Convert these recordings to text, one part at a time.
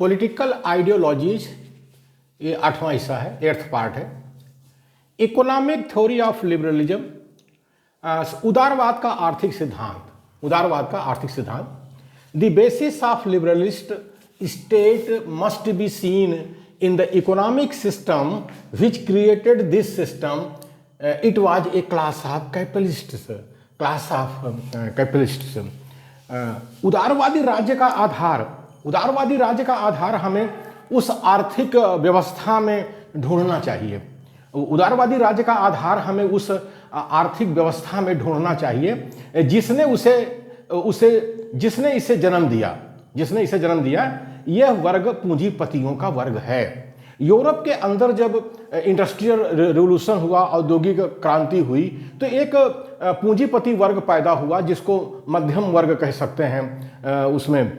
Political ideologies, ये 8वां हिस्सा है, 8th पार्ट है। इकोनॉमिक थ्योरी ऑफ लिबरलिज्म, उदारवाद का आर्थिक सिद्धांत, उदारवाद का आर्थिक सिद्धांत। The basis of liberalist state must be seen in the economic system which created this system. It was a class of capitalists, class of capitalists. उदारवादी राज्य का आधार, उदारवादी राज्य का आधार हमें उस आर्थिक व्यवस्था में ढूंढना चाहिए। उदारवादी राज्य का आधार हमें उस आर्थिक व्यवस्था में ढूंढना चाहिए जिसने जिसने इसे जन्म दिया, जिसने इसे जन्म दिया। यह वर्ग पूंजीपतियों का वर्ग है। यूरोप के अंदर जब इंडस्ट्रियल रिवोल्यूशन हुआ, औद्योगिक क्रांति हुई, तो एक पूंजीपति वर्ग पैदा हुआ जिसको मध्यम वर्ग कह सकते हैं उसमें,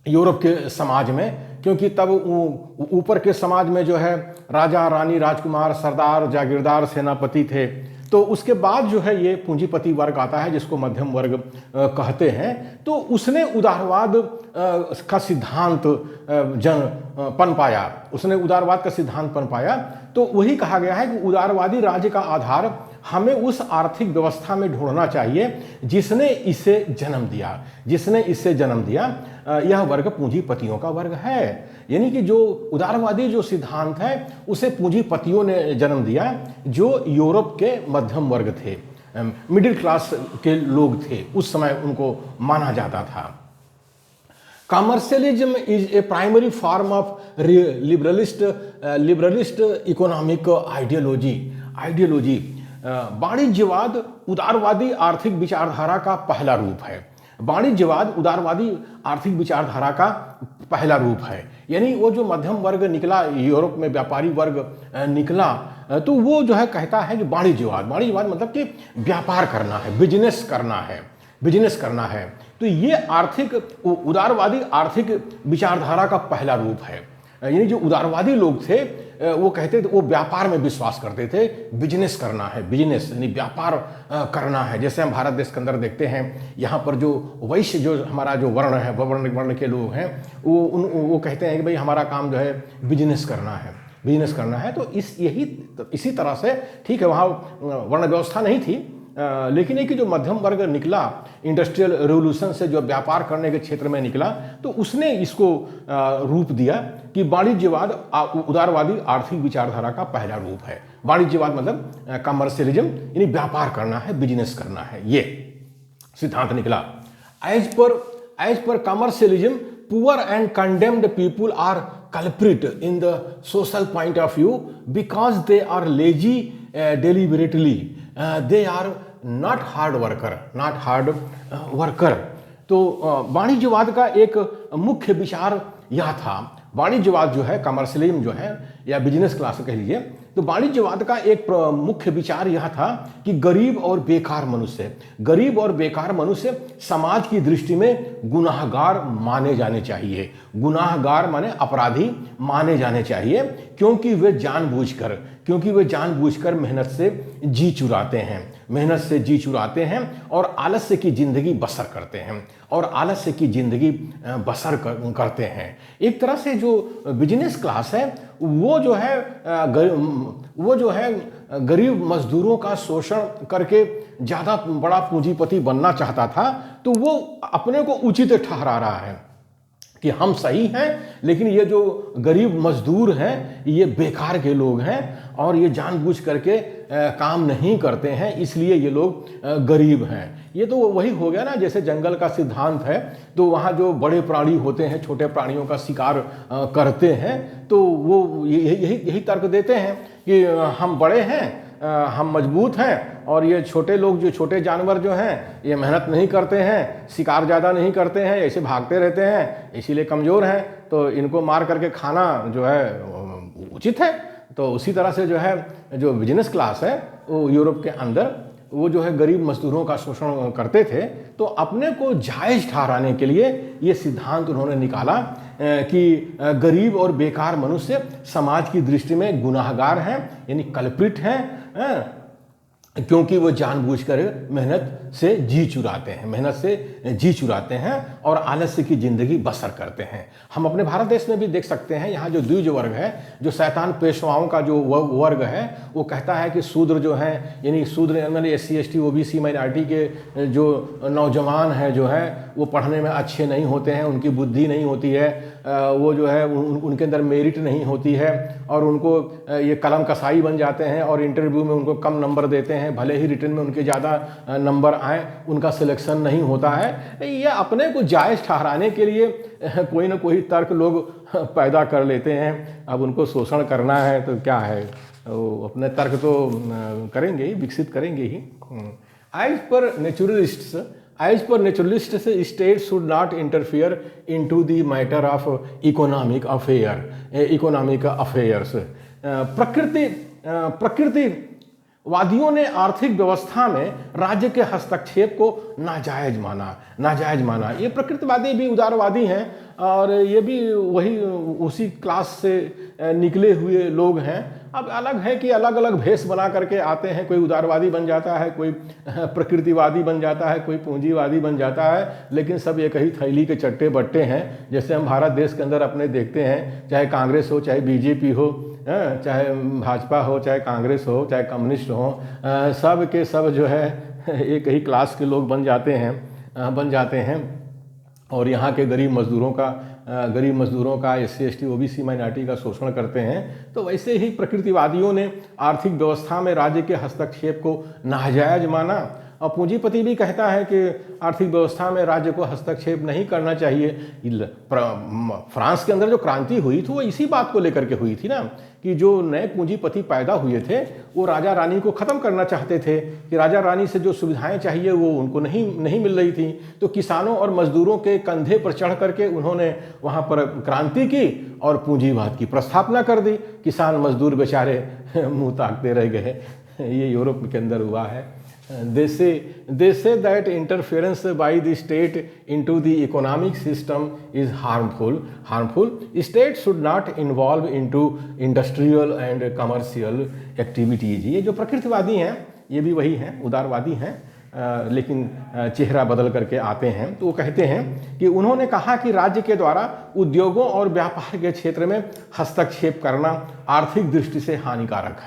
यूरोप के समाज में। क्योंकि तब ऊपर के समाज में जो है राजा रानी राजकुमार सरदार जागीरदार सेनापति थे, तो उसके बाद जो है ये पूंजीपति वर्ग आता है जिसको मध्यम वर्ग कहते हैं। तो उसने उदारवाद का सिद्धांत पन पाया, उसने उदारवाद का सिद्धांत पन पाया। तो वही कहा गया है कि उदारवादी राज्य का आधार हमें उस आर्थिक व्यवस्था में ढूंढना चाहिए जिसने इसे जन्म दिया, जिसने इसे जन्म दिया। यह वर्ग पूंजीपतियों का वर्ग है। यानी कि जो उदारवादी जो सिद्धांत है उसे पूंजीपतियों ने जन्म दिया, जो यूरोप के मध्यम वर्ग थे, मिडिल क्लास के लोग थे, उस समय उनको माना जाता था। Commercialism is a primary form of liberalist economic ideology. वाणिज्यवाद उदारवादी आर्थिक विचारधारा का पहला रूप है। वाणिज्यवाद उदारवादी आर्थिक विचारधारा का पहला रूप है। यानी वो जो मध्यम वर्ग निकला, यूरोप में व्यापारी वर्ग निकला, तो वो जो है कहता है कि वाणिज्यवाद, वाणिज्यवाद मतलब कि व्यापार करना है, बिजनेस करना है, बिजनेस करना है। तो ये आर्थिक उदारवादी आर्थिक विचारधारा का पहला रूप है। यानी जो उदारवादी लोग थे वो कहते थे, वो व्यापार में विश्वास करते थे, बिजनेस करना है, बिजनेस यानी व्यापार करना है। जैसे हम भारत देश के अंदर देखते हैं, यहाँ पर जो वैश्य जो हमारा जो वर्ण है, वर्ण के लोग हैं, वो कहते हैं कि भाई हमारा काम जो है बिजनेस करना है, बिजनेस करना है। तो इसी तरह से ठीक है, वहाँ वर्ण व्यवस्था नहीं थी, लेकिन एक जो मध्यम वर्ग निकला इंडस्ट्रियल रिवोल्यूशन से, जो व्यापार करने के क्षेत्र में निकला, तो उसने इसको रूप दिया कि वाणिज्यवाद उदारवादी आर्थिक विचारधारा का पहला रूप है। वाणिज्यवाद मतलब कमर्शियलिज्म, यानी व्यापार करना है, बिजनेस करना है, ये सिद्धांत निकला। As per commercialism, poor and condemned people are culprit in the social point of view because they are lazy deliberately, they are not hard worker. तो वाणिज्यवाद का एक मुख्य विचार यह था। वाणिज्यवाद जो है, कमर्शियलिज्म जो है, या बिजनेस क्लास कह लीजिए, तो वाणिज्यवाद का एक मुख्य विचार यह था कि गरीब और बेकार मनुष्य समाज की दृष्टि में गुनाहगार माने जाने चाहिए। गुनाहगार माने अपराधी माने जाने चाहिए, क्योंकि वे जानबूझकर मेहनत से जी चुराते हैं और आलस्य की जिंदगी करते हैं। एक तरह से जो बिजनेस क्लास है वो जो है गरीब मजदूरों का शोषण करके ज़्यादा बड़ा पूंजीपति बनना चाहता था। तो वो अपने को उचित ठहरा रहा है कि हम सही हैं, लेकिन ये जो गरीब मजदूर हैं ये बेकार के लोग हैं और ये जानबूझ करके काम नहीं करते हैं, इसलिए ये लोग गरीब हैं। ये तो वही हो गया ना, जैसे जंगल का सिद्धांत है, तो वहाँ जो बड़े प्राणी होते हैं छोटे प्राणियों का शिकार करते हैं, तो वो यही तर्क देते हैं कि हम बड़े हैं, हम मजबूत हैं, और ये छोटे लोग, जो छोटे जानवर जो हैं, ये मेहनत नहीं करते हैं, शिकार ज़्यादा नहीं करते हैं, ऐसे भागते रहते हैं, इसीलिए कमज़ोर हैं, तो इनको मार करके खाना जो है उचित है। तो उसी तरह से जो है जो बिजनेस क्लास है वो यूरोप के अंदर वो जो है गरीब मजदूरों का शोषण करते थे। तो अपने को जायज़ ठहराने के लिए ये सिद्धांत उन्होंने निकाला कि गरीब और बेकार मनुष्य समाज की दृष्टि में गुनाहगार हैं, यानी कल्प्रिट हैं, क्योंकि वो जानबूझकर मेहनत से जी चुराते हैं, मेहनत से जी चुराते हैं और आलस्य की ज़िंदगी बसर करते हैं। हम अपने भारत देश में भी देख सकते हैं, यहाँ जो द्विज वर्ग है, जो शैतान पेशवाओं का जो वर्ग है, वो कहता है कि शूद्र जो है, यानी शूद्र यानी SC ST OBC माइनॉरिटी के जो नौजवान हैं जो है वो पढ़ने में अच्छे नहीं होते हैं, उनकी बुद्धि नहीं होती है, वो जो है उनके अंदर मेरिट नहीं होती है और उनको ये कलम कसाई बन जाते हैं और इंटरव्यू में उनको कम नंबर देते हैं, भले ही रिटर्न में उनके ज़्यादा नंबर आए, उनका सिलेक्शन नहीं होता है। ये अपने को जायज़ ठहराने के लिए कोई ना कोई तर्क लोग पैदा कर लेते हैं। अब उनको शोषण करना है तो क्या है, वो अपने तर्क तो करेंगे ही, विकसित करेंगे ही। As per naturalists state should not interfere into the matter of economic affairs. प्रकृतिवादियों ने आर्थिक व्यवस्था में राज्य के हस्तक्षेप को नाजायज माना। ये प्रकृतिवादी भी उदारवादी हैं और ये भी वही उसी क्लास से निकले हुए लोग हैं। अब अलग है कि अलग अलग भेष बना करके आते हैं, कोई उदारवादी बन जाता है, कोई प्रकृतिवादी बन जाता है, कोई पूंजीवादी बन जाता है, लेकिन सब एक ही थैली के चट्टे बट्टे हैं। जैसे हम भारत देश के अंदर अपने देखते हैं, चाहे कांग्रेस हो, चाहे BJP हो, चाहे भाजपा हो, चाहे कांग्रेस हो, चाहे कम्युनिस्ट हो, सब के सब जो है एक ही क्लास के लोग बन जाते हैं और यहाँ के गरीब मजदूरों का SC ST OBC माइनॉरिटी का शोषण करते हैं। तो वैसे ही प्रकृतिवादियों ने आर्थिक व्यवस्था में राज्य के हस्तक्षेप को नाजायज माना और पूंजीपति भी कहता है कि आर्थिक व्यवस्था में राज्य को हस्तक्षेप नहीं करना चाहिए। फ्रांस के अंदर जो क्रांति हुई थी वो इसी बात को लेकर के हुई थी ना, कि जो नए पूंजीपति पैदा हुए थे वो राजा रानी को ख़त्म करना चाहते थे, कि राजा रानी से जो सुविधाएं चाहिए वो उनको नहीं मिल रही थी। तो किसानों और मजदूरों के कंधे पर चढ़ करके उन्होंने वहाँ पर क्रांति की और पूंजीवाद की प्रस्थापना कर दी। किसान मजदूर बेचारे मुँह ताकते रह गए। ये यूरोप के अंदर हुआ है। They say that interference by the state into the economic system is harmful. State should not involve into industrial and commercial activities. ये जो प्रकृतिवादी हैं ये भी वही हैं, उदारवादी हैं, लेकिन चेहरा बदल करके आते हैं। तो वो कहते हैं कि उन्होंने कहा कि राज्य के द्वारा उद्योगों और व्यापार के क्षेत्र में हस्तक्षेप करना आर्थिक दृष्टि से हानिकारक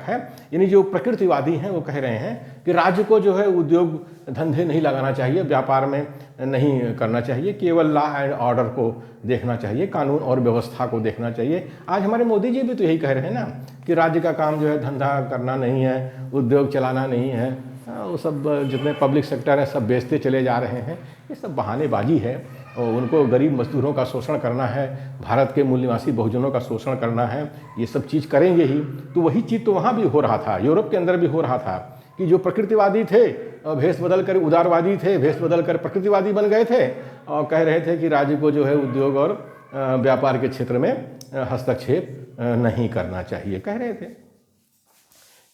है। यानी जो प्रकृतिवादी हैं वो कह रहे हैं कि राज्य को जो है उद्योग धंधे नहीं लगाना चाहिए, व्यापार में नहीं करना चाहिए, केवल लॉ एंड ऑर्डर को देखना चाहिए, कानून और व्यवस्था को देखना चाहिए। आज हमारे मोदी जी भी तो यही कह रहे हैं ना कि राज्य का काम जो है धंधा करना नहीं है, उद्योग चलाना नहीं है, वो सब जितने पब्लिक सेक्टर है सब बेचते चले जा रहे हैं। ये सब बहानेबाजी है और उनको गरीब मजदूरों का शोषण करना है, भारत के मूल निवासी बहुजनों का शोषण करना है, ये सब चीज़ करेंगे ही। तो वही चीज़ तो वहाँ भी हो रहा था, यूरोप के अंदर भी हो रहा था कि जो प्रकृतिवादी थे भेष बदल कर उदारवादी थे, भेष बदल कर प्रकृतिवादी बन गए थे और कह रहे थे कि राज्य को जो है उद्योग और व्यापार के क्षेत्र में हस्तक्षेप नहीं करना चाहिए, कह रहे थे।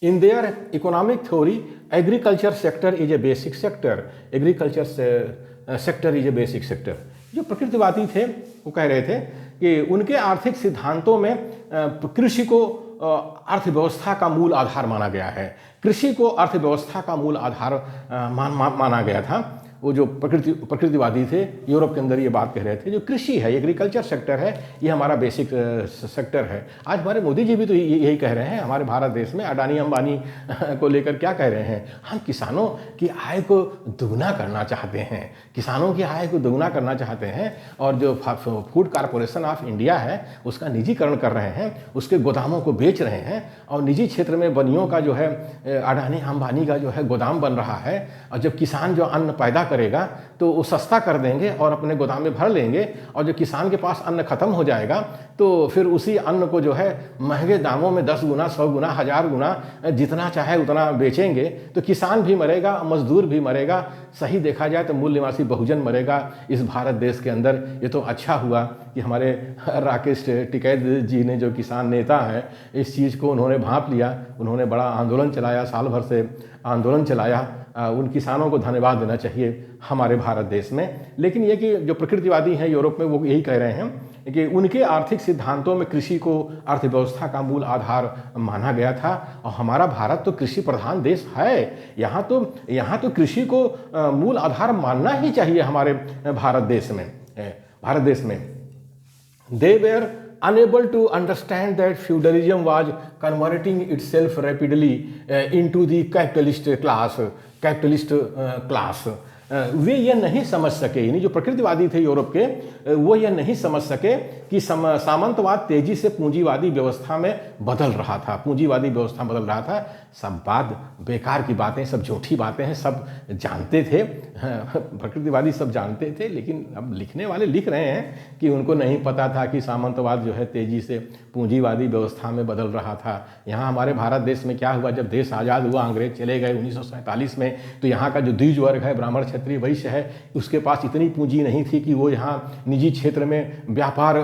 In their economic theory, agriculture sector is a basic sector. जो प्रकृतिवादी थे वो कह रहे थे कि उनके आर्थिक सिद्धांतों में कृषि को अर्थव्यवस्था का मूल आधार माना गया है। कृषि को अर्थव्यवस्था का मूल आधार माना गया था। वो जो प्रकृतिवादी थे यूरोप के अंदर ये बात कह रहे थे, जो कृषि है, एग्रीकल्चर सेक्टर है, ये हमारा बेसिक सेक्टर है। आज हमारे मोदी जी भी तो यही कह रहे हैं। हमारे भारत देश में अडानी अंबानी को लेकर क्या कह रहे हैं, हम किसानों की आय को दुगना करना चाहते हैं, और जो फूड कॉरपोरेशन ऑफ इंडिया है उसका निजीकरण कर रहे हैं, उसके गोदामों को बेच रहे हैं और निजी क्षेत्र में बनियों का जो है अडानी अंबानी का जो है गोदाम बन रहा है। और जब किसान जो अन्न पैदा करेगा तो वो सस्ता कर देंगे और अपने गोदाम में भर लेंगे, और जब किसान के पास अन्न खत्म हो जाएगा तो फिर उसी अन्न को जो है महंगे दामों में 10 गुना, 100 गुना, 1000 गुना जितना चाहे उतना बेचेंगे। तो किसान भी मरेगा, मजदूर भी मरेगा, सही देखा जाए तो मूल निवासी बहुजन मरेगा इस भारत देश के अंदर। ये तो अच्छा हुआ कि हमारे राकेश टिकैत जी ने, जो किसान नेता हैं, इस चीज़ को उन्होंने भांप लिया, उन्होंने बड़ा आंदोलन चलाया, साल भर से आंदोलन चलाया, उन किसानों को धन्यवाद देना चाहिए हमारे भारत देश में। लेकिन ये कि जो प्रकृतिवादी हैं यूरोप में, वो यही कह रहे हैं कि उनके आर्थिक सिद्धांतों में कृषि को अर्थव्यवस्था का मूल आधार माना गया था, और हमारा भारत तो कृषि प्रधान देश है। यहाँ तो कृषि को मूल आधार मानना ही चाहिए हमारे भारत देश में। They were unable to understand that feudalism was converting itself rapidly into the capitalist class. वे यह नहीं समझ सके, यानी जो प्रकृतिवादी थे यूरोप के, वो यह नहीं समझ सके कि सामंतवाद तेजी से पूंजीवादी व्यवस्था में बदल रहा था। सब बात बेकार की बातें, सब झूठी बातें हैं, सब जानते थे, प्रकृतिवादी सब जानते थे। लेकिन अब लिखने वाले लिख रहे हैं कि उनको नहीं पता था कि सामंतवाद जो है तेजी से पूंजीवादी व्यवस्था में बदल रहा था। यहाँ हमारे भारत देश में क्या हुआ, जब देश आज़ाद हुआ, अंग्रेज चले गए 1947 में, तो यहाँ का जो द्विज वर्ग है, ब्राह्मण क्षत्रिय वैश्य है, उसके पास इतनी पूंजी नहीं थी कि वो यहाँ निजी क्षेत्र में व्यापार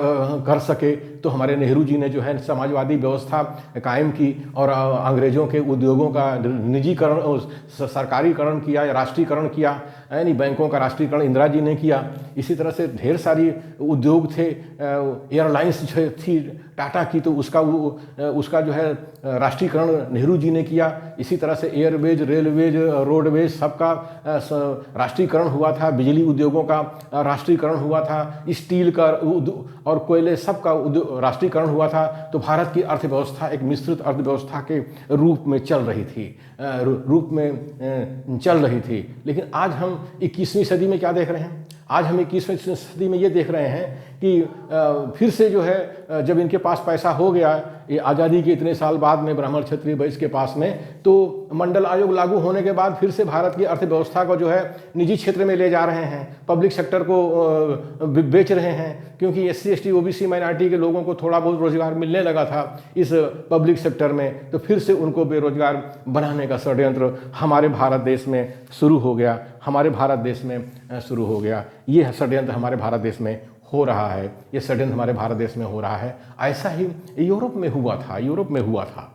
कर सके। तो हमारे नेहरू जी ने जो है समाजवादी व्यवस्था कायम की और अंग्रेजों के उद्योगों का निजीकरण, सरकारीकरण किया या राष्ट्रीयकरण किया, यानी बैंकों का राष्ट्रीयकरण इंदिरा जी ने किया। इसी तरह से ढेर सारी उद्योग थे, एयरलाइंस जो थी टाटा की, तो उसका जो है राष्ट्रीयकरण नेहरू जी ने किया। इसी तरह से एयरवेज, रेलवेज, रोडवेज सबका राष्ट्रीयकरण हुआ था, बिजली उद्योगों का राष्ट्रीयकरण हुआ था, स्टील का और कोयले सबका राष्ट्रीयकरण हुआ था। तो भारत की अर्थव्यवस्था एक मिश्रित अर्थव्यवस्था के रूप में चल रही थी। लेकिन आज हम 21वीं सदी में क्या देख रहे हैं? आज हम 21वीं सदी में ये देख रहे हैं कि फिर से जो है, जब इनके पास पैसा हो गया, ये आज़ादी के इतने साल बाद में ब्राह्मण क्षत्रिय वैश्य के पास में, तो मंडल आयोग लागू होने के बाद फिर से भारत की अर्थव्यवस्था को जो है निजी क्षेत्र में ले जा रहे हैं, पब्लिक सेक्टर को बेच रहे हैं, क्योंकि SC ST OBC माइनॉरिटी के लोगों को थोड़ा बहुत रोजगार मिलने लगा था इस पब्लिक सेक्टर में, तो फिर से उनको बेरोजगार बनाने का षड्यंत्र हमारे भारत देश में शुरू हो गया। ये षड्यंत्र हमारे भारत देश में हो रहा है। ऐसा ही यूरोप में हुआ था।